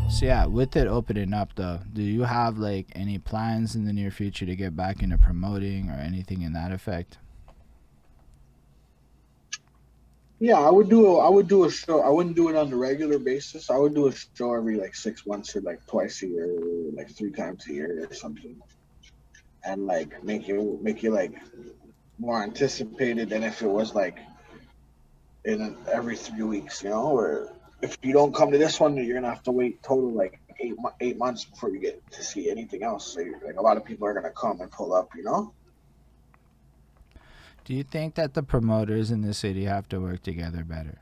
So yeah, with it opening up though, do you have like any plans in the near future to get back into promoting or anything in that effect? Yeah, I would do a show. I wouldn't do it on a regular basis. I would do a show every like 6 months or like twice a year, or like 3 times a year or something, and like make you like more anticipated than if it was like in every 3 weeks, or if you don't come to this one, you're gonna have to wait total like 8 months before you get to see anything else. So like a lot of people are gonna come and pull up. Do you think that the promoters in the city have to work together better?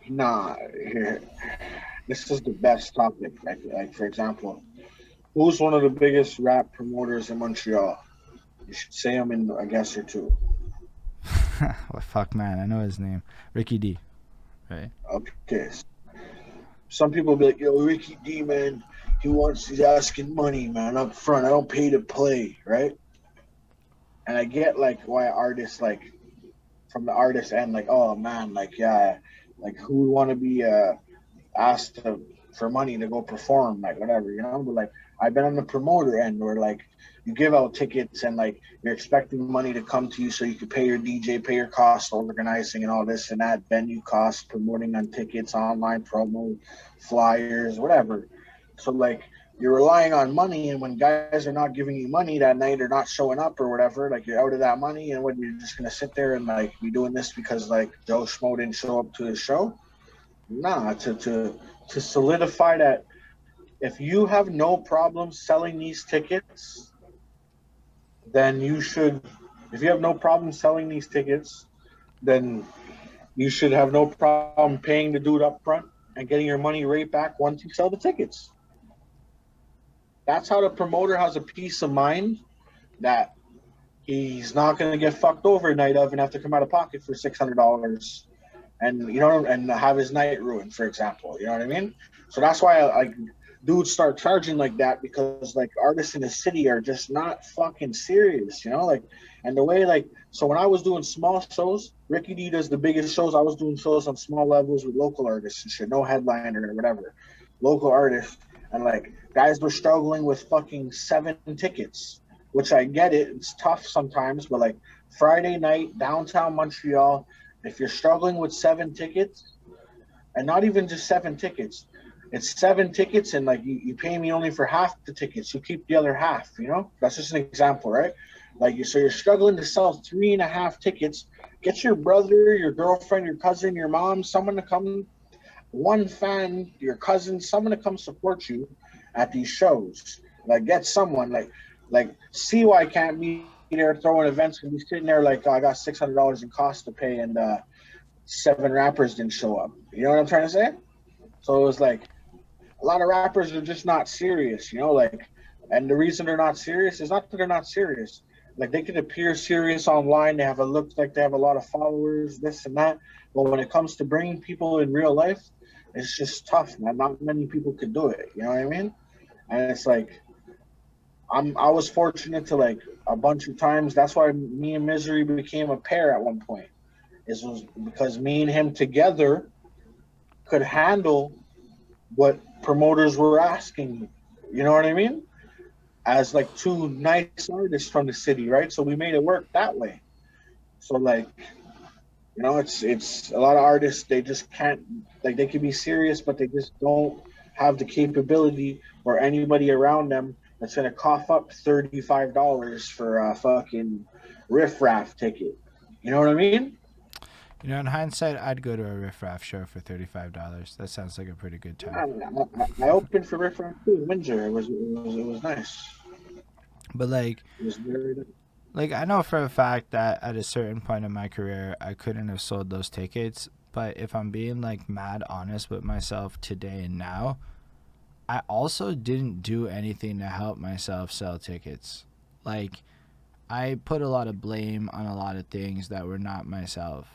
Nah, here, this is the best topic. Like for example, who's one of the biggest rap promoters in Montreal? You should say him in a guess or two. Well, fuck, man, I know his name, Ricky D. Right? Okay, some people be like, "Yo, Ricky D, man, he's asking money, man, up front. I don't pay to play, right?" And I get like why artists like from the artist end, like, oh man, like yeah, like who would want to be asked for money to go perform, like whatever. But like I've been on the promoter end where like you give out tickets and like you're expecting money to come to you so you can pay your DJ, pay your costs, organizing and all this and that, venue costs, promoting on tickets, online promo, flyers, whatever. So like you're relying on money, and when guys are not giving you money that night or not showing up or whatever, like you're out of that money, and when you're just gonna sit there and like be doing this because like Joe Schmo didn't show up to his show. Nah, to solidify that if you have no problem selling these tickets, then you should. If you have no problem selling these tickets, then you should have no problem paying the dude up front and getting your money right back once you sell the tickets. That's how the promoter has a peace of mind that he's not going to get fucked over night of and have to come out of pocket for $600 and and have his night ruined, for example. You know what I mean? So that's why like dudes start charging like that because like artists in the city are just not fucking serious. Like and the way like so when I was doing small shows, Ricky D does the biggest shows. I was doing shows on small levels with local artists and shit, no headliner or whatever, local artists, and like guys were struggling with fucking 7 tickets, which I get it. It's tough sometimes, but like Friday night downtown Montreal, if you're struggling with 7 tickets, and not even just 7 tickets, it's 7 tickets, and like you pay me only for half the tickets. You keep the other half. That's just an example, right? Like so you're struggling to sell 3.5 tickets. Get your brother, your girlfriend, your cousin, your mom, someone to come, one fan, your cousin, someone to come support you at these shows. Like get someone like CY can't be there throwing events and be sitting there like, oh, I got $600 in cost to pay, and 7 rappers didn't show up. You know what I'm trying to say? So it was like a lot of rappers are just not serious. Like, and the reason they're not serious is not that they're not serious. Like they could appear serious online. They have a look like they have a lot of followers, this and that. But when it comes to bringing people in real life, it's just tough, man. Not many people could do it. You know what I mean? And it's like I was fortunate to like a bunch of times. That's why me and Misery became a pair at one point. It was because me and him together could handle what promoters were asking. You know what I mean? As like two nice artists from the city, right? So we made it work that way. So like, it's a lot of artists, they just can't, like they can be serious, but they just don't have the capability or anybody around them that's gonna cough up $35 for a fucking riff-raff ticket. You know what I mean? You know, in hindsight, I'd go to a Riff Raff show for $35. That sounds like a pretty good time. I opened for riff-raff too in Windsor. It was nice. But like, It was very nice. I know for a fact that at a certain point in my career, I couldn't have sold those tickets. But if I'm being like mad honest with myself today and now, I also didn't do anything to help myself sell tickets. Like, I put a lot of blame on a lot of things that were not myself,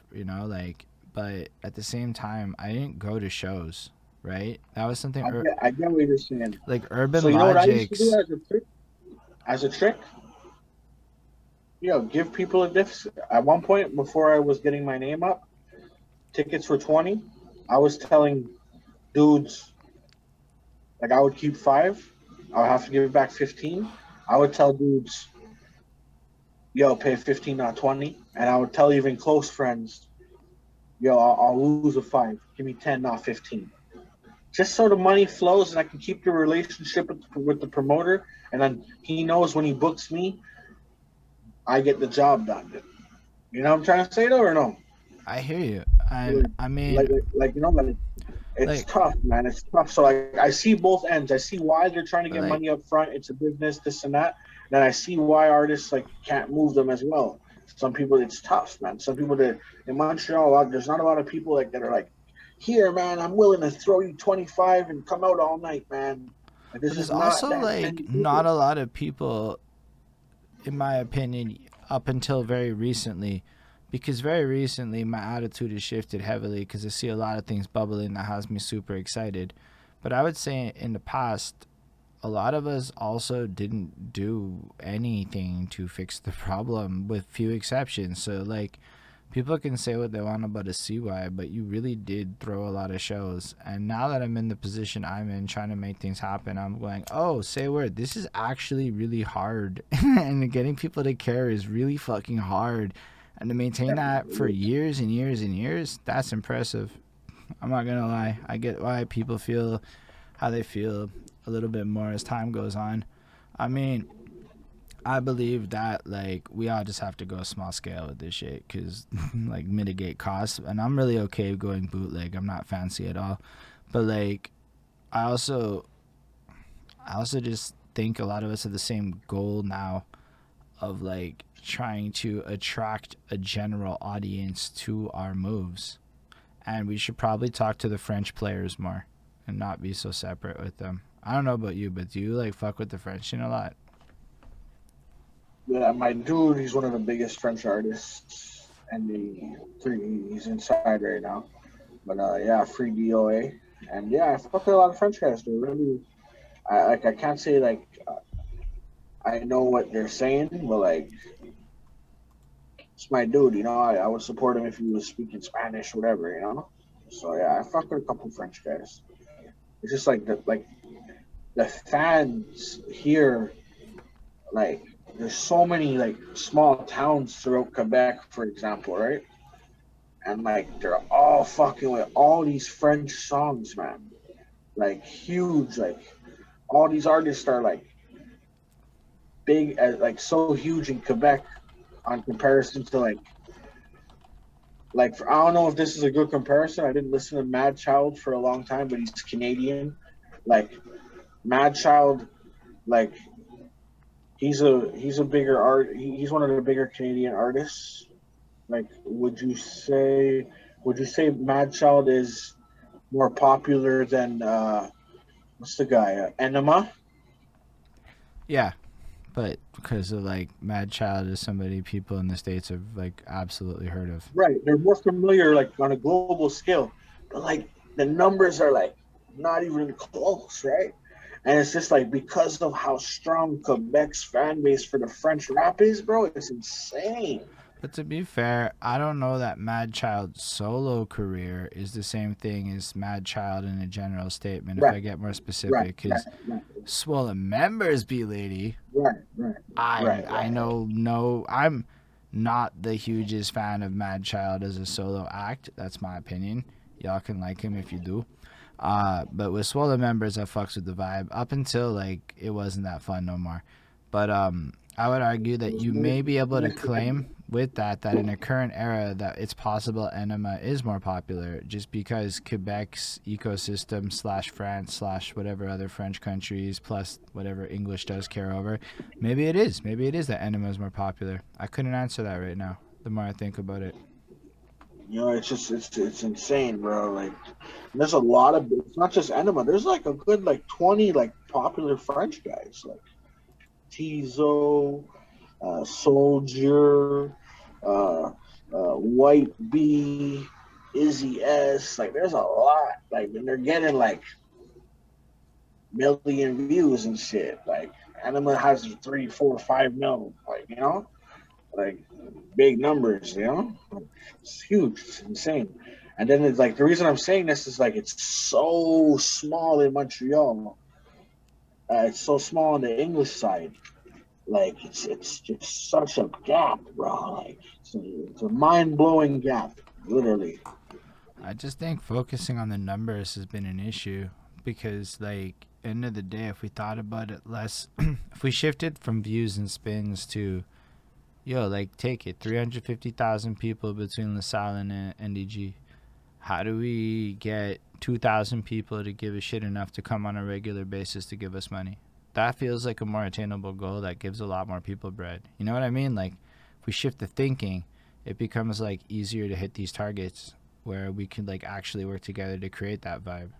but at the same time, I didn't go to shows, right? That was something, I get what you're saying. like So Urban you know what I used to do Logics. as a trick? As a trick, give people a deficit. At one point, before I was getting my name up, tickets were 20. I was telling dudes, like, I would keep five. I would have to give back 15. I would tell dudes, yo, pay 15, not 20. And I would tell even close friends, yo, I'll lose a five. Give me 10, not 15. Just so the money flows and I can keep the relationship with the promoter. And then he knows when he books me, I get the job done. You know what I'm trying to say, though, or no? I hear you. And Like, I mean, like it's like, tough, man. It's tough. So I see both ends. I see why they're trying to but get like, money up front. It's a business, this and that. Then I see why artists like can't move them as well. Some people, it's tough, man. Some people that in Montreal, there's not a lot of people like that are like, here, man, I'm willing to throw you 25 and come out all night, man. Like, there's but there's just not also that like many not people. a lot of people, in my opinion, up until very recently, because very recently my attitude has shifted heavily because I see a lot of things bubbling that has me super excited. But I would say in the past, a lot of us also didn't do anything to fix the problem, with few exceptions. So, like, people can say what they want about a CY, but you really did throw a lot of shows. And now that I'm in the position I'm in, trying to make things happen, I'm going, oh, say a word. This is actually really hard. And getting people to care is really fucking hard. And to maintain that for years and years and years, that's impressive. I'm not going to lie. I get why people feel how they feel a little bit more as time goes on. I mean, I believe that like we all just have to go small scale with this shit because like mitigate costs, and I'm really okay going bootleg. I'm not fancy at all, but like I also I also just think a lot of us have the same goal now of like trying to attract a general audience to our moves, and we should probably talk to the French players more and not be so separate with them. I don't know about you, but do you like fuck with the French scene a lot? Yeah, my dude, he's one of the biggest French artists, and he's inside right now. But yeah, free DOA, and yeah, I fuck with a lot of French guys. They're really, I can't say like I know what they're saying, but like it's my dude. I would support him if he was speaking Spanish, or whatever. So yeah, I fuck with a couple French guys. It's just like the fans here, like there's so many like small towns throughout Quebec, for example, right? And like they're all fucking with all these French songs, man. Like huge, like all these artists are like big, like so huge in Quebec on comparison to like I don't know if this is a good comparison. I didn't listen to Mad Child for a long time, but he's Canadian. Like Mad Child, like he's a bigger he's one of the bigger Canadian artists. Like, would you say Mad Child is more popular than what's the guy? Enema? Yeah, but because of like Mad Child is somebody people in the states have like absolutely heard of. Right. They're more familiar like on a global scale. But like the numbers are like not even close, right? And it's just like because of how strong Quebec's fan base for the French rap is, bro, it's insane. But to be fair, I don't know that Mad Child's solo career is the same thing as Mad Child in a general statement. If Right, I get more right, specific, right, because right, Swollen Members be lady, right, right, I right, I right. know no I'm not the hugest fan of Mad Child as a solo act. That's my opinion. Y'all can like him if you do. But with Swollen Members, I fucks with the vibe up until like it wasn't that fun no more. But I would argue It that was you nice, may be able to nice to have claim with that in a current era that it's possible Enema is more popular just because Quebec's ecosystem slash France slash whatever other French countries plus whatever English does care over. Maybe it is that Enema is more popular. I couldn't answer that right now. The more I think about it. it's just it's insane, bro. Like there's a lot of it's not just Enema. There's like a good like 20 like popular French guys like Tizo, Soldier, uh, White B, Izzy S. Like, there's a lot. Like, and they're getting like million views and shit. Like, Anima has 3, 4, 5 mil. Like, like big numbers, you know? It's huge, it's insane. And then it's like the reason I'm saying this is like it's so small in Montreal. It's so small on the English side. Like it's just such a gap, bro. Like it's a mind blowing gap, literally. I just think focusing on the numbers has been an issue because, like, end of the day, if we thought about it less, if we shifted from views and spins to, yo, like, take it, 350,000 people between LaSalle and NDG. How do we get 2,000 people to give a shit enough to come on a regular basis to give us money? That feels like a more attainable goal that gives a lot more people bread. You know what I mean? Like, if we shift the thinking, it becomes like easier to hit these targets where we can like actually work together to create that vibe.